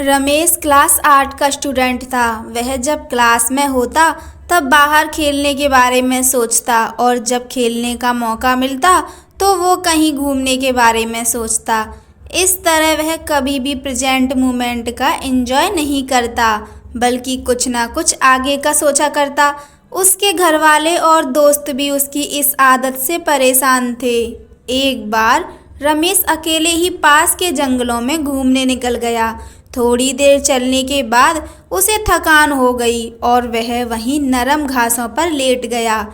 Ramesh class 8 का student था। वह जब क्लास में होता तब बाहर खेलने के बारे में सोचता और जब खेलने का मौका मिलता तो वो कहीं घूमने के बारे में सोचता। इस तरह वह कभी भी प्रेजेंट मोमेंट का एंजॉय नहीं करता, बल्कि कुछ ना कुछ आगे का सोचा करता। उसके घर वाले और दोस्त भी उसकी इस आदत से परेशान थे। एक बार रमेश अकेले ही पास के जंगलों में घूमने निकल गया। थोड़ी देर चलने के बाद उसे थकान हो गई और वह वहीं नरम घासों पर लेट गया।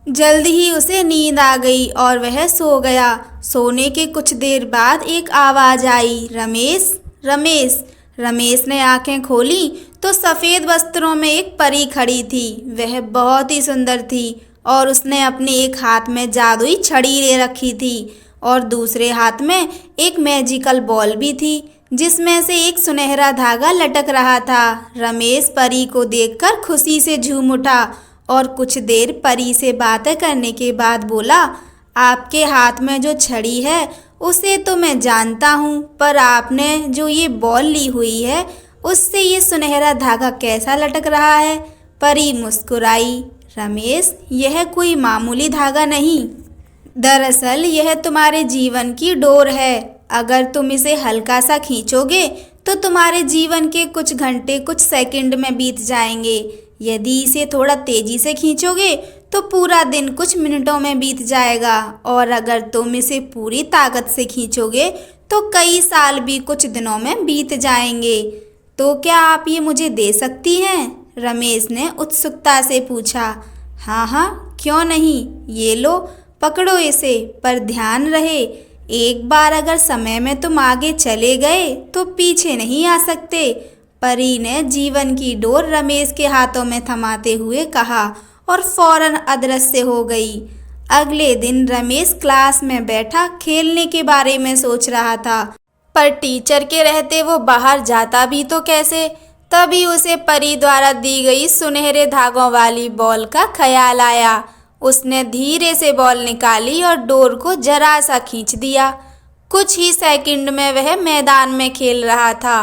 जल्द ही उसे नींद आ गई और वह सो गया। सोने के कुछ देर बाद एक आवाज़ आई, रमेश, रमेश। रमेश ने आंखें खोली तो सफ़ेद वस्त्रों में एक परी खड़ी थी। वह बहुत ही सुंदर थी और उसने अपने एक हाथ में जादुई छड़ी ले रखी थी और दूसरे हाथ में एक मैजिकल बॉल भी थी, जिसमें से एक सुनहरा धागा लटक रहा था। रमेश परी को देखकर खुशी से झूम उठा और कुछ देर परी से बातें करने के बाद बोला, आपके हाथ में जो छड़ी है उसे तो मैं जानता हूँ, पर आपने जो ये बॉल ली हुई है उससे ये सुनहरा धागा कैसा लटक रहा है? परी मुस्कुराई, रमेश, यह कोई मामूली धागा नहीं, दरअसल यह तुम्हारे जीवन की डोर है। अगर तुम इसे हल्का सा खींचोगे तो तुम्हारे जीवन के कुछ घंटे कुछ सेकंड में बीत जाएंगे। यदि इसे थोड़ा तेजी से खींचोगे तो पूरा दिन कुछ मिनटों में बीत जाएगा, और अगर तुम इसे पूरी ताकत से खींचोगे तो कई साल भी कुछ दिनों में बीत जाएंगे। तो क्या आप ये मुझे दे सकती हैं? रमेश ने उत्सुकता से पूछा। हाँ हाँ, क्यों नहीं, ये लो, पकड़ो इसे, पर ध्यान रहे, एक बार अगर समय में तुम आगे चले गए तो पीछे नहीं आ सकते। परी ने जीवन की डोर रमेश के हाथों में थमाते हुए कहा और फौरन अदृश्य हो गई। अगले दिन रमेश क्लास में बैठा खेलने के बारे में सोच रहा था, पर टीचर के रहते वो बाहर जाता भी तो कैसे? तभी उसे परी द्वारा दी गई सुनहरे धागों वाली बॉल का ख्याल आया। उसने धीरे से बॉल निकाली और डोर को जरा सा खींच दिया। कुछ ही सेकंड में वह मैदान में खेल रहा था।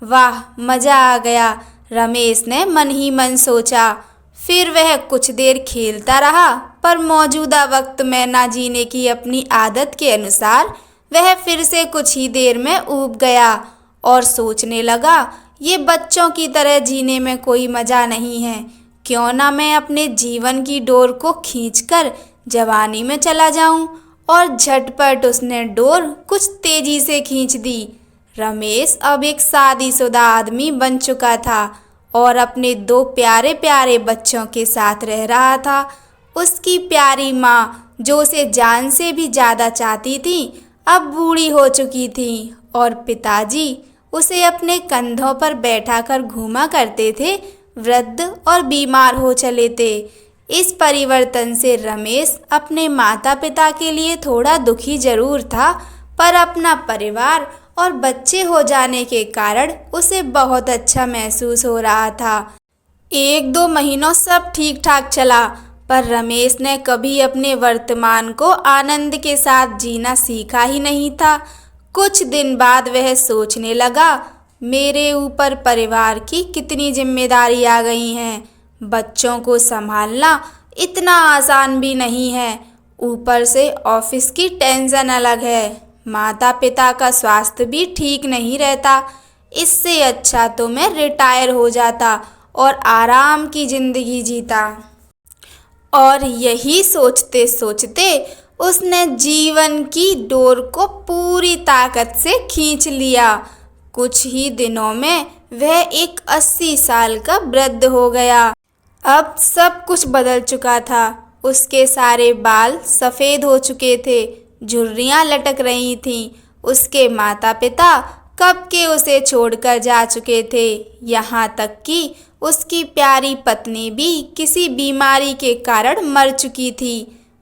वाह, मज़ा आ गया, रमेश ने मन ही मन सोचा। फिर वह कुछ देर खेलता रहा, पर मौजूदा वक्त में ना जीने की अपनी आदत के अनुसार वह फिर से कुछ ही देर में ऊब गया और सोचने लगा, ये बच्चों की तरह जीने में कोई मज़ा नहीं है। क्यों ना मैं अपने जीवन की डोर को खींचकर जवानी में चला जाऊं? और झटपट उसने डोर कुछ तेजी से खींच दी। रमेश अब एक शादीशुदा आदमी बन चुका था और अपने 2 प्यारे प्यारे बच्चों के साथ रह रहा था। उसकी प्यारी माँ, जो उसे जान से भी ज़्यादा चाहती थी, अब बूढ़ी हो चुकी थी और पिताजी उसे अपने कंधों पर बैठाकर घूमा करते थे, वृद्ध और बीमार हो चले थे। इस परिवर्तन से रमेश अपने माता पिता के लिए थोड़ा दुखी जरूर था, पर अपना परिवार और बच्चे हो जाने के कारण उसे बहुत अच्छा महसूस हो रहा था। 1-2 महीनों सब ठीक ठाक चला, पर रमेश ने कभी अपने वर्तमान को आनंद के साथ जीना सीखा ही नहीं था। कुछ दिन बाद वह सोचने लगा, मेरे ऊपर परिवार की कितनी जिम्मेदारी आ गई हैं। बच्चों को संभालना इतना आसान भी नहीं है, ऊपर से ऑफिस की टेंशन अलग है, माता पिता का स्वास्थ्य भी ठीक नहीं रहता। इससे अच्छा तो मैं रिटायर हो जाता और आराम की ज़िंदगी जीता। और यही सोचते सोचते उसने जीवन की डोर को पूरी ताकत से खींच लिया। कुछ ही दिनों में वह एक 80 साल का वृद्ध हो गया। अब सब कुछ बदल चुका था। उसके सारे बाल सफ़ेद हो चुके थे, झुर्रियाँ लटक रही थीं। उसके माता पिता कब के उसे छोड़कर जा चुके थे। यहाँ तक कि उसकी प्यारी पत्नी भी किसी बीमारी के कारण मर चुकी थी।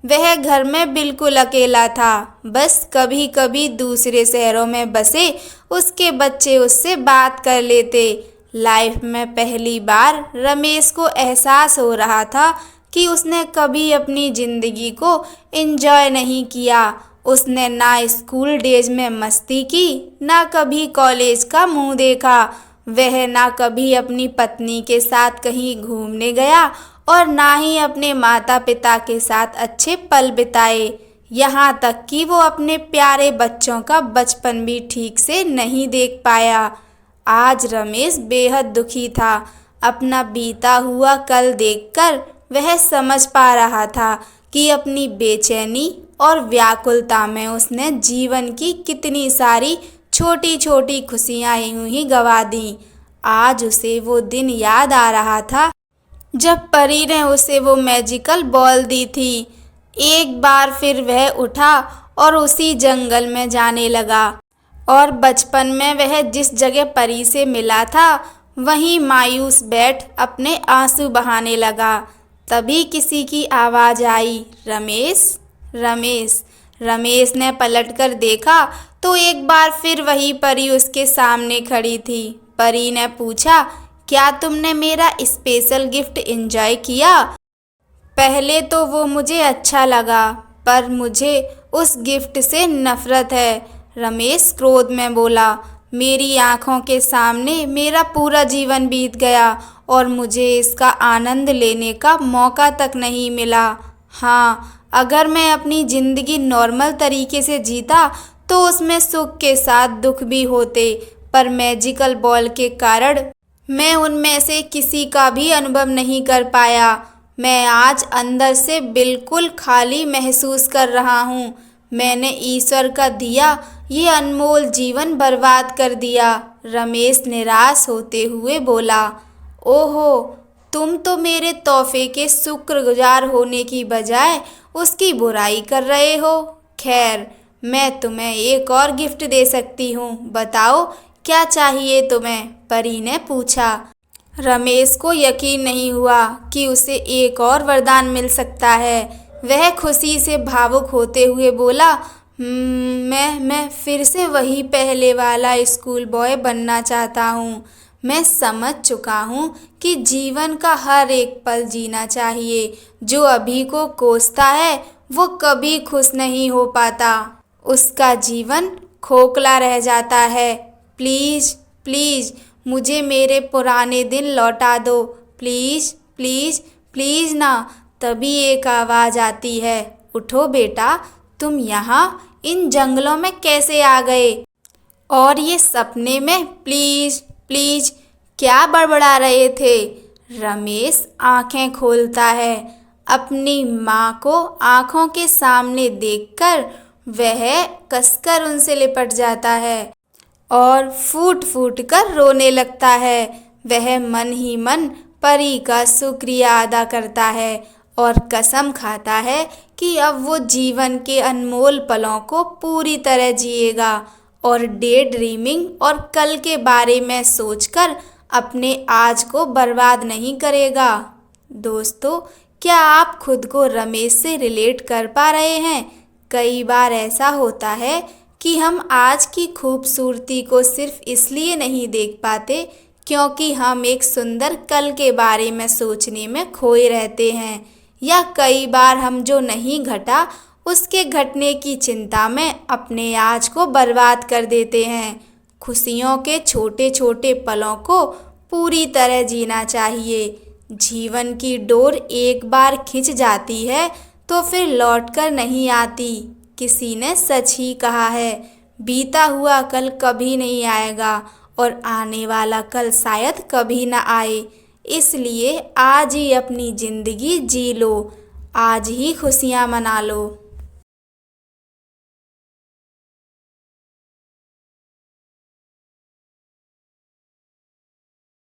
वह घर में बिल्कुल अकेला था। बस कभी कभी दूसरे शहरों में बसे उसके बच्चे उससे बात कर लेते। लाइफ में पहली बार रमेश को एहसास हो रहा था कि उसने कभी अपनी ज़िंदगी को एंजॉय नहीं किया। उसने ना स्कूल डेज में मस्ती की, ना कभी कॉलेज का मुंह देखा। वह ना कभी अपनी पत्नी के साथ कहीं घूमने गया और ना ही अपने माता पिता के साथ अच्छे पल बिताए। यहाँ तक कि वो अपने प्यारे बच्चों का बचपन भी ठीक से नहीं देख पाया। आज रमेश बेहद दुखी था। अपना बीता हुआ कल देखकर वह समझ पा रहा था कि अपनी बेचैनी और व्याकुलता में उसने जीवन की कितनी सारी छोटी छोटी खुशियां यूं ही गंवा दी। आज उसे वो दिन याद आ रहा था जब परी ने उसे वो मैजिकल बॉल दी थी। एक बार फिर वह उठा और उसी जंगल में जाने लगा और बचपन में वह जिस जगह परी से मिला था वहीं मायूस बैठ अपने आंसू बहाने लगा। तभी किसी की आवाज़ आई, रमेश रमेश। रमेश ने पलटकर देखा तो एक बार फिर वही परी उसके सामने खड़ी थी। परी ने पूछा, क्या तुमने मेरा स्पेशल गिफ्ट एंजॉय किया? पहले तो वो मुझे अच्छा लगा, पर मुझे उस गिफ्ट से नफरत है, रमेश क्रोध में बोला। मेरी आंखों के सामने मेरा पूरा जीवन बीत गया और मुझे इसका आनंद लेने का मौका तक नहीं मिला। हाँ, अगर मैं अपनी ज़िंदगी नॉर्मल तरीके से जीता तो उसमें सुख के साथ दुख भी होते, पर मैजिकल बॉल के कारण मैं उनमें से किसी का भी अनुभव नहीं कर पाया। मैं आज अंदर से बिल्कुल खाली महसूस कर रहा हूँ। मैंने ईश्वर का दिया ये अनमोल जीवन बर्बाद कर दिया, रमेश निराश होते हुए बोला। ओहो, तुम तो मेरे तोहफे के शुक्रगुजार होने की बजाय उसकी बुराई कर रहे हो। खैर, मैं तुम्हें एक और गिफ्ट दे सकती हूँ, बताओ क्या चाहिए तुम्हें? परी ने पूछा। रमेश को यकीन नहीं हुआ कि उसे एक और वरदान मिल सकता है। वह खुशी से भावुक होते हुए बोला, मैं फिर से वही पहले वाला स्कूल बॉय बनना चाहता हूँ। मैं समझ चुका हूँ कि जीवन का हर एक पल जीना चाहिए। जो अभी को कोसता है वो कभी खुश नहीं हो पाता, उसका जीवन खोखला रह जाता है। प्लीज़ प्लीज़ मुझे मेरे पुराने दिन लौटा दो, प्लीज़ प्लीज़ प्लीज़ ना। तभी एक आवाज़ आती है, उठो बेटा, तुम यहाँ इन जंगलों में कैसे आ गए? और ये सपने में प्लीज़ प्लीज़ क्या बड़बड़ा रहे थे? रमेश आंखें खोलता है। अपनी माँ को आंखों के सामने देखकर वह कसकर उनसे लिपट जाता है और फूट फूट कर रोने लगता है। वह मन ही मन परी का शुक्रिया अदा करता है और कसम खाता है कि अब वो जीवन के अनमोल पलों को पूरी तरह जिएगा और डे ड्रीमिंग और कल के बारे में सोचकर अपने आज को बर्बाद नहीं करेगा। दोस्तों, क्या आप खुद को रमेश से रिलेट कर पा रहे हैं? कई बार ऐसा होता है कि हम आज की खूबसूरती को सिर्फ इसलिए नहीं देख पाते क्योंकि हम एक सुंदर कल के बारे में सोचने में खोए रहते हैं, या कई बार हम जो नहीं घटा उसके घटने की चिंता में अपने आज को बर्बाद कर देते हैं। खुशियों के छोटे छोटे पलों को पूरी तरह जीना चाहिए। जीवन की डोर एक बार खिंच जाती है तो फिर लौटकर नहीं आती। किसी ने सच ही कहा है, बीता हुआ कल कभी नहीं आएगा और आने वाला कल शायद कभी ना आए। इसलिए आज ही अपनी ज़िंदगी जी लो, आज ही खुशियाँ मना लो।